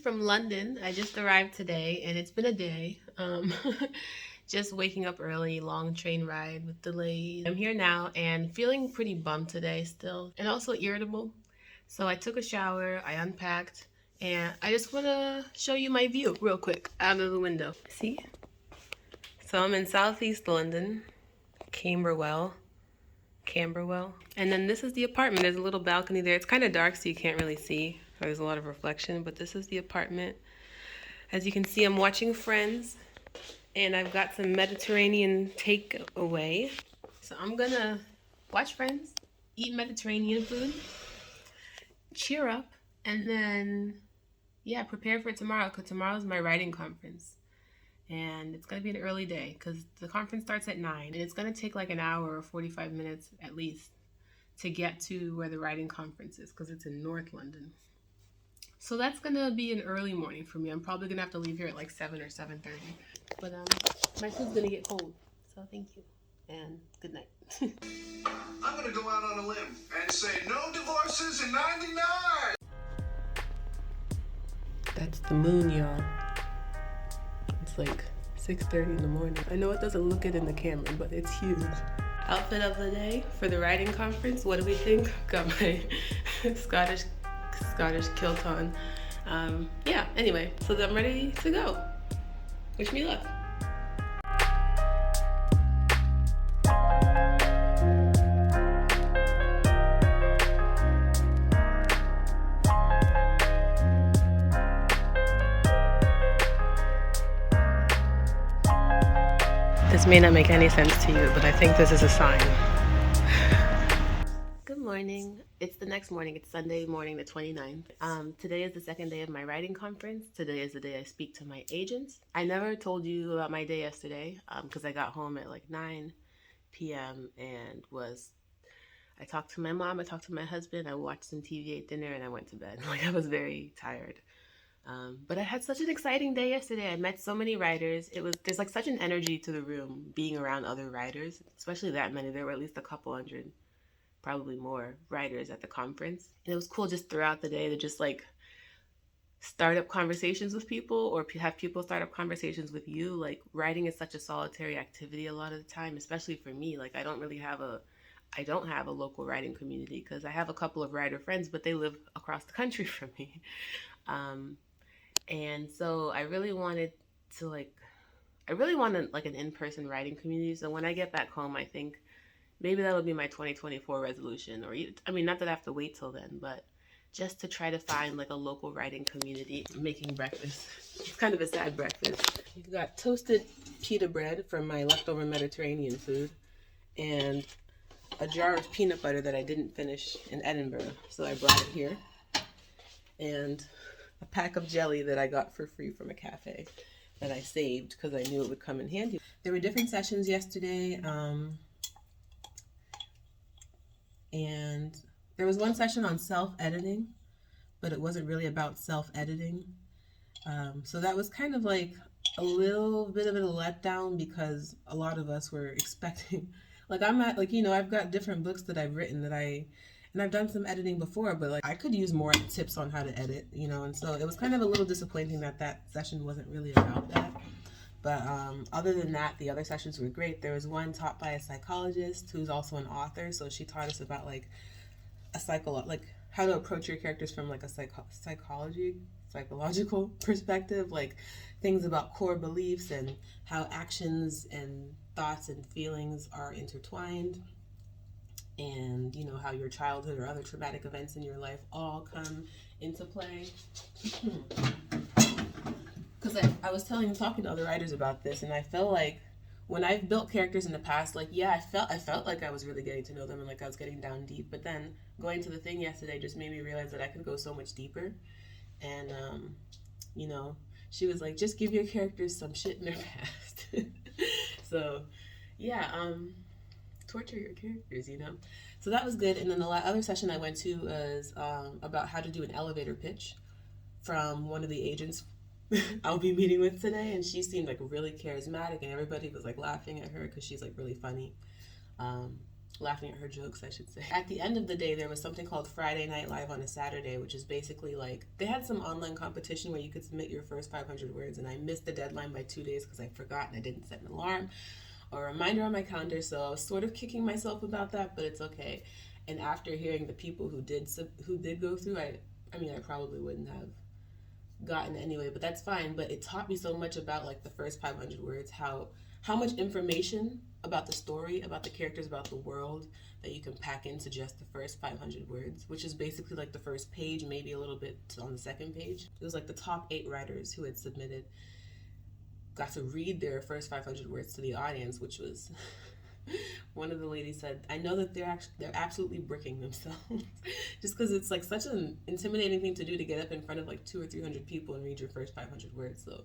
from London. I just arrived today and it's been a day. Just waking up early, long train ride with delays. I'm here now and feeling pretty bummed today still and also irritable. So I took a shower, I unpacked, and I just want to show you my view real quick out of the window. See? So I'm in southeast London, Camberwell. And then this is the apartment. There's a little balcony there. It's kind of dark, so you can't really see. There's a lot of reflection, but this is the apartment. As you can see, I'm watching Friends, and I've got some Mediterranean takeaway. So I'm gonna watch Friends, eat Mediterranean food, cheer up, and then, yeah, prepare for tomorrow, because tomorrow's my writing conference. And it's going to be an early day because the conference starts at 9 and it's going to take like an hour or 45 minutes at least to get to where the writing conference is because it's in North London. So that's going to be an early morning for me. I'm probably going to have to leave here at like 7 or 7:30. But my food's going to get cold. So thank you and good night. I'm going to go out on a limb and say no divorces in 99. That's the moon, y'all. It's like 6:30 in the morning. I know it doesn't look it in the camera, but it's huge. Outfit of the day for the writing conference. What do we think? Got my Scottish kilt on. Yeah, anyway, so I'm ready to go. Wish me luck. This may not make any sense to you, but I think this is a sign. Good morning. It's the next morning. It's Sunday morning, the 29th. Today is the second day of my writing conference. Today is the day I speak to my agents. I never told you about my day yesterday because I got home at like 9 p.m. and I talked to my mom, I talked to my husband, I watched some TV, ate dinner, and I went to bed. Like I was very tired. But I had such an exciting day yesterday. I met so many writers. There's like such an energy to the room being around other writers, especially that many. There were at least a couple hundred, probably more writers at the conference. And it was cool just throughout the day to just like start up conversations with people or have people start up conversations with you. Like writing is such a solitary activity a lot of the time, especially for me. Like I don't have a local writing community because I have a couple of writer friends, but they live across the country from me. And so I really wanted like an in-person writing community. So when I get back home, I think maybe that'll be my 2024 resolution. Not that I have to wait till then, but just to try to find like a local writing community. I'm making breakfast. It's kind of a sad breakfast. I've got toasted pita bread from my leftover Mediterranean food and a jar of peanut butter that I didn't finish in Edinburgh. So I brought it here. And a pack of jelly that I got for free from a cafe that I saved because I knew it would come in handy. There were different sessions yesterday, and there was one session on self-editing, but it wasn't really about self-editing. So that was kind of like a little bit of a letdown because a lot of us were expecting, like I've got different books that I've written and I've done some editing before, but like I could use more tips on how to edit, and so it was kind of a little disappointing that session wasn't really about that. But other than that, the other sessions were great. There was one taught by a psychologist who's also an author, so she taught us about like how to approach your characters from like a psychological perspective, like things about core beliefs and how actions and thoughts and feelings are intertwined. And how your childhood or other traumatic events in your life all come into play. Because I was talking to other writers about this, and I feel like when I've built characters in the past, like I felt like I was really getting to know them and like I was getting down deep. But then going to the thing yesterday just made me realize that I could go so much deeper. And she was like, just give your characters some shit in their past. So yeah, torture your characters, So that was good. And then the other session I went to was about how to do an elevator pitch from one of the agents I'll be meeting with today. And she seemed like really charismatic and everybody was like laughing at her because she's like really funny. laughing at her jokes, I should say. At the end of the day, there was something called Friday Night Live on a Saturday, which is basically like, they had some online competition where you could submit your first 500 words, and I missed the deadline by 2 days because I forgot and I didn't set an alarm or a reminder on my calendar, so I was sort of kicking myself about that, but it's okay. And after hearing the people who did go through, I mean, I probably wouldn't have gotten anyway, but that's fine. But it taught me so much about like the first 500 words, how much information about the story, about the characters, about the world that you can pack into just the first 500 words, which is basically like the first page, maybe a little bit on the second page. It was like the top 8 writers who had submitted got to read their first 500 words to the audience, which was one of the ladies said, I know that they're absolutely bricking themselves just because it's like such an intimidating thing to do, to get up in front of like 200 or 300 people and read your first 500 words. So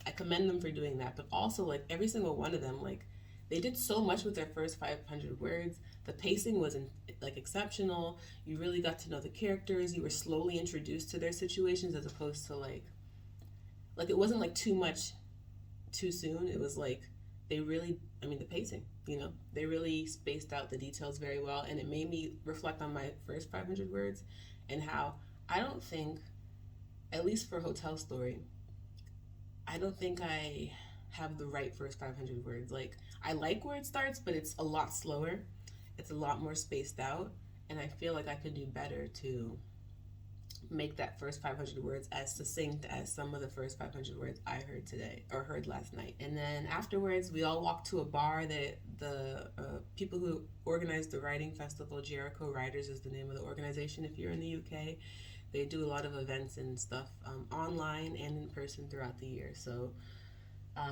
I commend them for doing that. But also, like, every single one of them, like, they did so much with their first 500 words. The pacing was like exceptional. You really got to know the characters. You were slowly introduced to their situations, as opposed to like it wasn't like too much too soon. It was like they really, I mean, the pacing, they really spaced out the details very well, and it made me reflect on my first 500 words and how I don't think, at least for Hotel Story, I don't think I have the right first 500 words. Like, I like where it starts, but it's a lot slower. It's a lot more spaced out, and I feel like I could do better to make that first 500 words as succinct as some of the first 500 words I heard today, or heard last night. And then afterwards, we all walked to a bar that the people who organized the writing festival, Jericho Writers is the name of the organization if you're in the UK. They do a lot of events and stuff online and in person throughout the year. So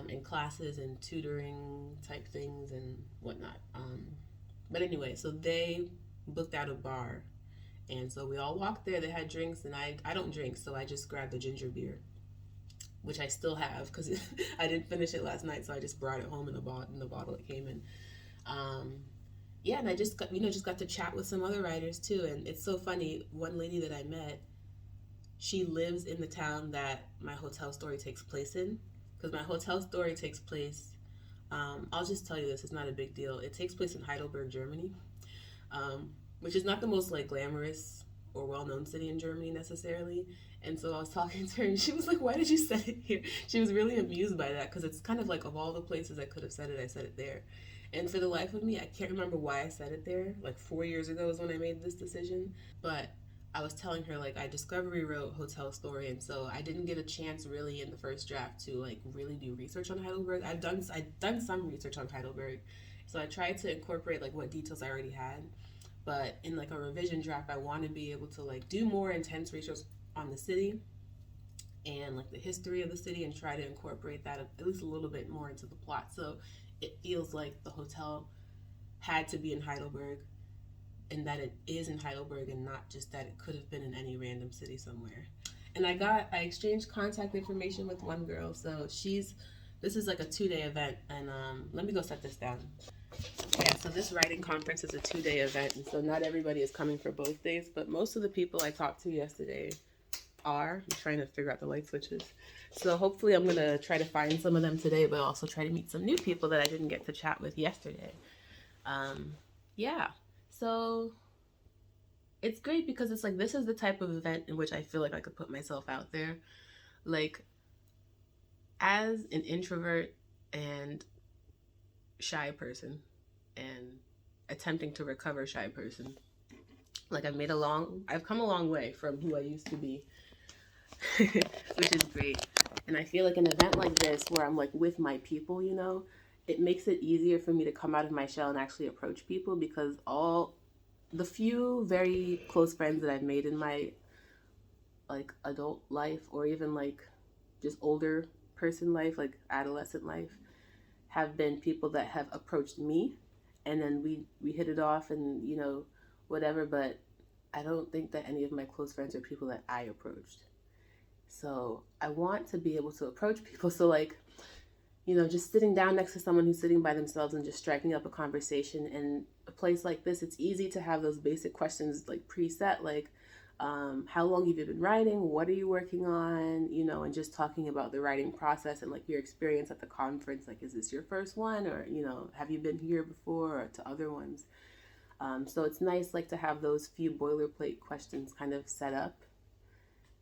in classes and tutoring type things and whatnot. But anyway, so they booked out a bar, and so we all walked there. They had drinks, and I don't drink, so I just grabbed a ginger beer, which I still have because I didn't finish it last night, so I just brought it home in the bottle it came in. Yeah, and I just got to chat with some other writers too, and it's so funny. One lady that I met, she lives in the town that my Hotel Story takes place in, because my Hotel Story takes place. I'll just tell you this; it's not a big deal. It takes place in Heidelberg, Germany. Which is not the most like glamorous or well-known city in Germany necessarily. And so I was talking to her, and she was like, why did you set it here? She was really amused by that, because it's kind of like, of all the places I could have said it, I said it there. And for the life of me, I can't remember why I said it there. Like 4 years ago is when I made this decision. But I was telling her, like, I discovery wrote Hotel Story, and so I didn't get a chance really in the first draft to like really do research on Heidelberg. I'd done some research on Heidelberg, so I tried to incorporate like what details I already had. But in like a revision draft, I want to be able to like do more intense research on the city and like the history of the city, and try to incorporate that at least a little bit more into the plot. So it feels like the hotel had to be in Heidelberg, and that it is in Heidelberg, and not just that it could have been in any random city somewhere. And I exchanged contact information with one girl. So this is like a 2-day event, and let me go set this down. Yeah, so this writing conference is a 2-day event, and so not everybody is coming for both days, but most of the people I talked to yesterday are. I'm trying to figure out the light switches. So hopefully I'm going to try to find some of them today, but also try to meet some new people that I didn't get to chat with yesterday. Yeah, so it's great because it's like, this is the type of event in which I feel like I could put myself out there. Like, as an introvert and shy person, and attempting to recover shy person, like I've come a long way from who I used to be, which is great. And I feel like an event like this, where I'm like with my people, it makes it easier for me to come out of my shell and actually approach people, because all the few very close friends that I've made in my like adult life, or even like just older person life, like adolescent life, have been people that have approached me, and then we hit it off, and whatever. But I don't think that any of my close friends are people that I approached. So I want to be able to approach people. So like, just sitting down next to someone who's sitting by themselves and just striking up a conversation. In a place like this, it's easy to have those basic questions like preset, like how long have you been writing, what are you working on, and just talking about the writing process and like your experience at the conference. Like, is this your first one, or have you been here before, or to other ones? So it's nice like to have those few boilerplate questions kind of set up,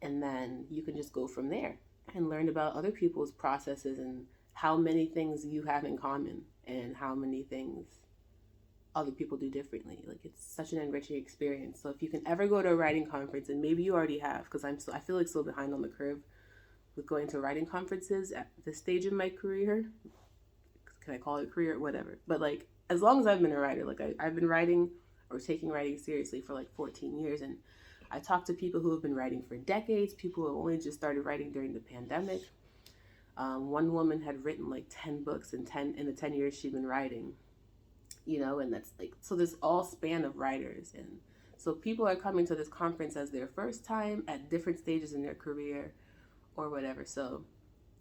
and then you can just go from there and learn about other people's processes and how many things you have in common and how many things other people do differently. Like it's such an enriching experience. So if you can ever go to a writing conference, and maybe you already have, because I feel like so behind on the curve with going to writing conferences at this stage in my career. Can I call it career? Whatever. But like as long as I've been a writer, like I've been writing or taking writing seriously for like 14 years, and I talk to people who have been writing for decades, people who have only just started writing during the pandemic. One woman had written like 10 books in the 10 years she'd been writing, and that's like, so this all span of writers. And so people are coming to this conference as their first time at different stages in their career or whatever. So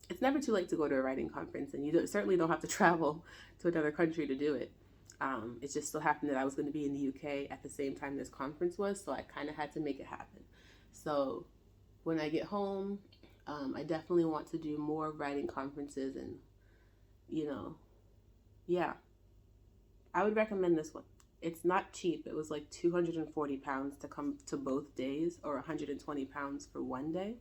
it's never too late to go to a writing conference, and certainly don't have to travel to another country to do it. It just so happened that I was going to be in the UK at the same time this conference was, so I kind of had to make it happen. So when I get home, I definitely want to do more writing conferences, and yeah, I would recommend this one. It's not cheap. It was like £240 to come to both days, or £120 for one day.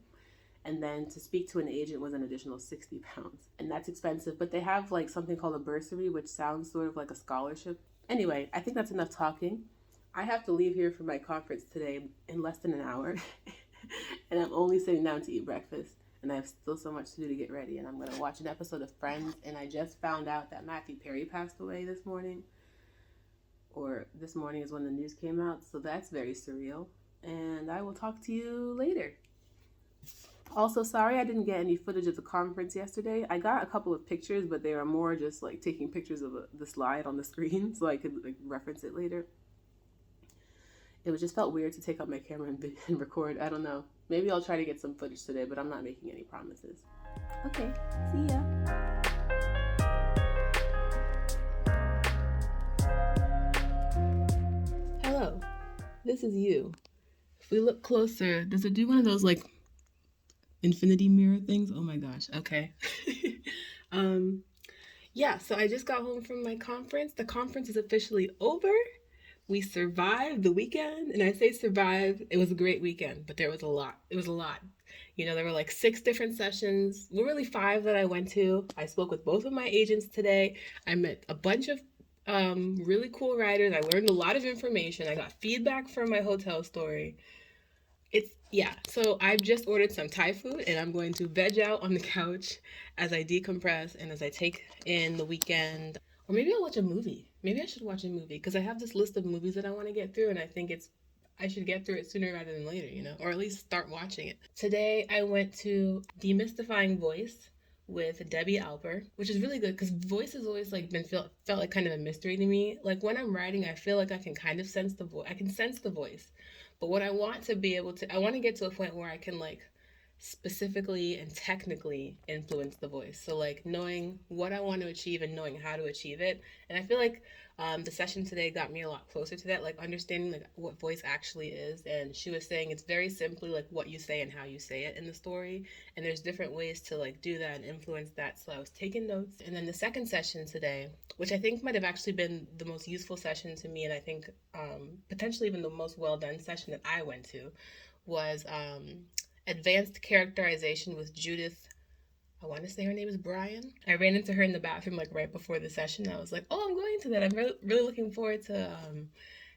And then to speak to an agent was an additional £60. And that's expensive, but they have like something called a bursary, which sounds sort of like a scholarship. Anyway, I think that's enough talking. I have to leave here for my conference today in less than an hour. And I'm only sitting down to eat breakfast. And I have still so much to do to get ready. And I'm going to watch an episode of Friends. And I just found out that Matthew Perry passed away this morning. Or this morning is when the news came out. So that's very surreal. And I will talk to you later. Also, sorry I didn't get any footage of the conference yesterday. I got a couple of pictures, but they were more just like taking pictures of the slide on the screen so I could like reference it later. It just felt weird to take out my camera and record. I don't know. Maybe I'll try to get some footage today, but I'm not making any promises. Okay, see ya. Hello, this is you. If we look closer, does it do one of those like infinity mirror things? Oh my gosh. Okay. Yeah, so I just got home from my conference. The conference is officially over. We survived the weekend, and I say survive. It was a great weekend, but there was a lot. It was a lot. There were like 6 different sessions. Well, really 5 that I went to. I spoke with both of my agents today. I met a bunch of really cool writers. I learned a lot of information. I got feedback from my hotel story. So I've just ordered some Thai food, and I'm going to veg out on the couch as I decompress and as I take in the weekend. Or maybe I'll watch a movie. Maybe I should watch a movie, because I have this list of movies that I want to get through, and I think I should get through it sooner rather than later, or at least start watching it. Today I went to Demystifying Voice with Debbie Alper, which is really good because voice has always like felt like kind of a mystery to me. Like when I'm writing, I feel like I can kind of sense the voice. I can sense the voice. But what I want to get to a point where I can like specifically and technically influence the voice. So like knowing what I want to achieve and knowing how to achieve it. And I feel like the session today got me a lot closer to that, like understanding like what voice actually is. And she was saying it's very simply like what you say and how you say it in the story. And there's different ways to like do that and influence that. So I was taking notes. And then the second session today, which I think might have actually been the most useful session to me, and I think potentially even the most well done session that I went to, was advanced characterization with Judith. I want to say her name is Brian. I ran into her in the bathroom like right before the session. I was like, oh, I'm going to that. I'm really looking forward to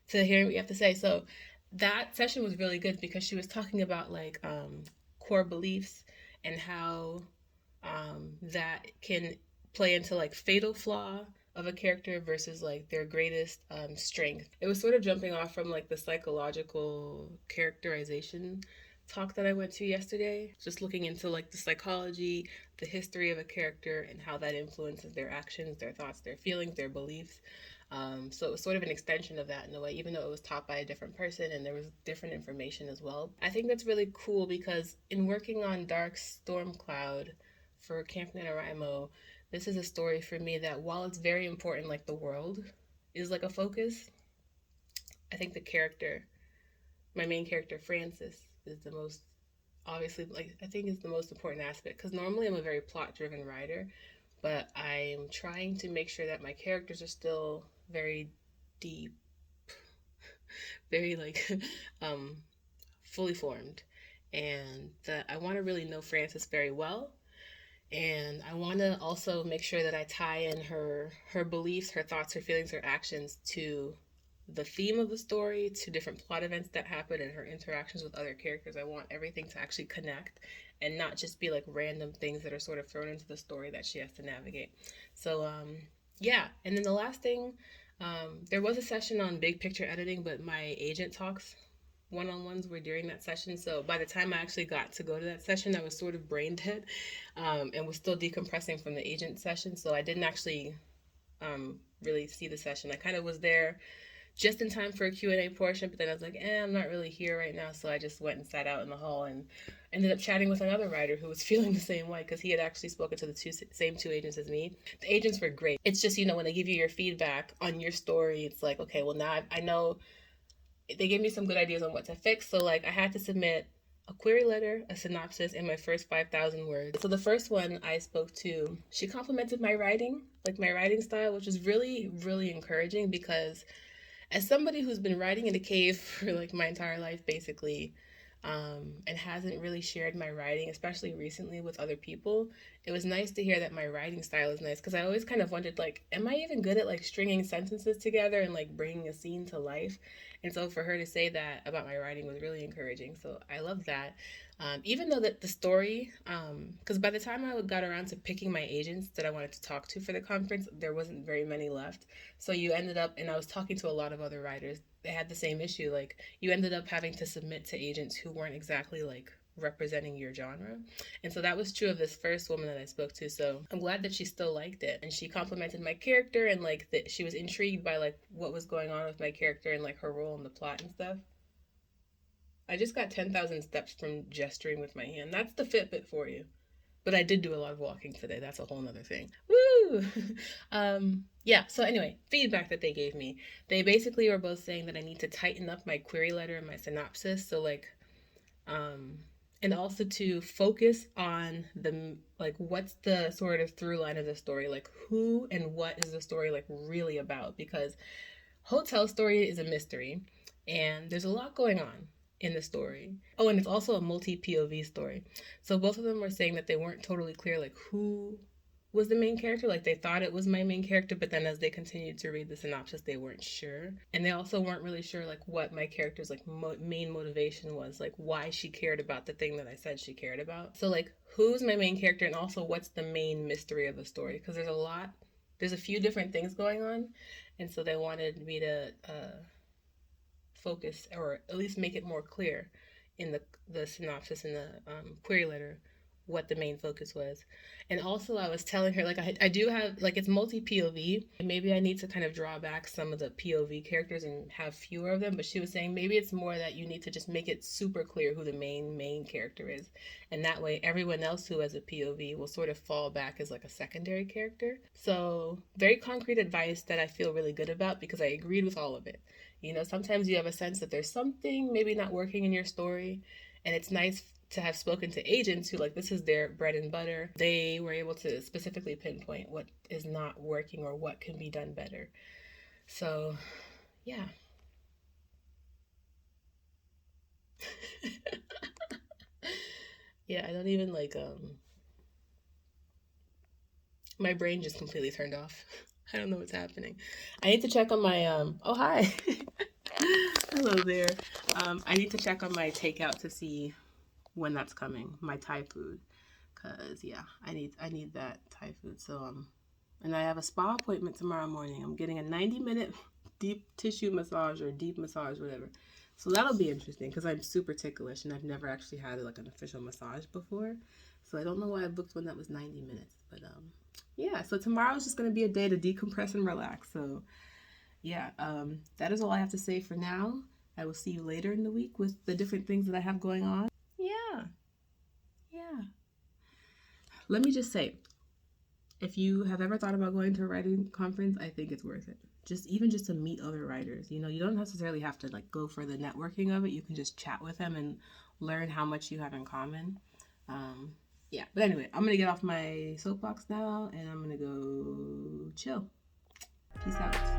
hearing what you have to say. So that session was really good because she was talking about like core beliefs and how that can play into like fatal flaw of a character versus like their greatest strength. It was sort of jumping off from like the psychological characterization talk that I went to yesterday, just looking into like the psychology, the history of a character, and how that influences their actions, their thoughts, their feelings, their beliefs. So it was sort of an extension of that in a way, even though it was taught by a different person and there was different information as well. I think that's really cool because in working on Dark Storm Cloud for Camp NaNoWriMo, this is a story for me that while it's very important, like the world is like a focus, I think the character, my main character, Francis, is the most, obviously, like, I think is the most important aspect, because normally I'm a very plot-driven writer, but I'm trying to make sure that my characters are still very deep, very like fully formed, and that I want to really know Frances very well. And I want to also make sure that I tie in her beliefs, her thoughts, her feelings, her actions to the theme of the story, to different plot events that happen, and her interactions with other characters. I want everything to actually connect and not just be like random things that are sort of thrown into the story that she has to navigate. So yeah, and then the last thing, there was a session on big picture editing, but my agent talks one-on-ones were during that session. So by the time I actually got to go to that session, I was sort of brain dead, and was still decompressing from the agent session. So I didn't actually really see the session. I kind of was there just in time for a Q&A portion, but then I was like, I'm not really here right now. So I just went and sat out in the hall and ended up chatting with another writer who was feeling the same way, because he had actually spoken to the same two agents as me. The agents were great. It's just, when they give you your feedback on your story, it's like, okay, well, now I know they gave me some good ideas on what to fix. So like I had to submit a query letter, a synopsis, and my first 5,000 words. So the first one I spoke to, she complimented my writing, like my writing style, which was really, really encouraging, because as somebody who's been writing in a cave for like my entire life, basically, and hasn't really shared my writing, especially recently, with other people, it was nice to hear that my writing style is nice, because I always kind of wondered, like, am I even good at like stringing sentences together and like bringing a scene to life? And so for her to say that about my writing was really encouraging. So I love that. Even though that the story, because by the time I got around to picking my agents that I wanted to talk to for the conference, there wasn't very many left. So you ended up, and I was talking to a lot of other writers, they had the same issue. Like, you ended up having to submit to agents who weren't exactly like representing your genre. And so that was true of this first woman that I spoke to. So I'm glad that she still liked it, and she complimented my character, and like that she was intrigued by like what was going on with my character and like her role in the plot and stuff. I just got 10,000 steps from gesturing with my hand. That's the Fitbit for you. But I did do a lot of walking today. That's a whole nother thing. Woo! Yeah, so anyway, feedback that they gave me. They basically were both saying that I need to tighten up my query letter and my synopsis. So, like, and also to focus on the, like, what's the sort of through line of the story? Like, who and what is the story, like, really about? Because Hotel Story is a mystery, and there's a lot going on in the story. Oh, and it's also a multi POV story. So both of them were saying that they weren't totally clear, like, who was the main character. Like, they thought it was my main character, but then as they continued to read the synopsis, they weren't sure. And they also weren't really sure, like, what my character's like main motivation was, like why she cared about the thing that I said she cared about. So like, who's my main character, and also what's the main mystery of the story? Because there's a few different things going on, and so they wanted me to focus, or at least make it more clear in the synopsis and the query letter, what the main focus was. And also I was telling her, like, I do have, like, it's multi POV, and maybe I need to kind of draw back some of the POV characters and have fewer of them. But she was saying maybe it's more that you need to just make it super clear who the main character is, and that way everyone else who has a POV will sort of fall back as like a secondary character. So very concrete advice that I feel really good about, because I agreed with all of it. Sometimes you have a sense that there's something maybe not working in your story, and it's nice to have spoken to agents who, like, this is their bread and butter. They were able to specifically pinpoint what is not working or what can be done better. So, yeah. Yeah, I don't even like my brain just completely turned off. I don't know what's happening. I need to check on my oh, hi. Hello there. I need to check on my takeout to see when that's coming, my Thai food, because yeah, I need that Thai food. So and I have a spa appointment tomorrow morning. I'm getting a 90-minute deep tissue massage, or deep massage, whatever. So that'll be interesting, because I'm super ticklish and I've never actually had like an official massage before. So I don't know why I booked one that was 90 minutes, but yeah. So tomorrow's just gonna be a day to decompress and relax. So yeah, that is all I have to say for now. I will see you later in the week with the different things that I have going on. Yeah, yeah. Let me just say, if you have ever thought about going to a writing conference, I think it's worth it. Just to meet other writers. You don't necessarily have to like go for the networking of it. You can just chat with them and learn how much you have in common. Yeah, but anyway, I'm gonna get off my soapbox now, and I'm gonna go chill. Peace out.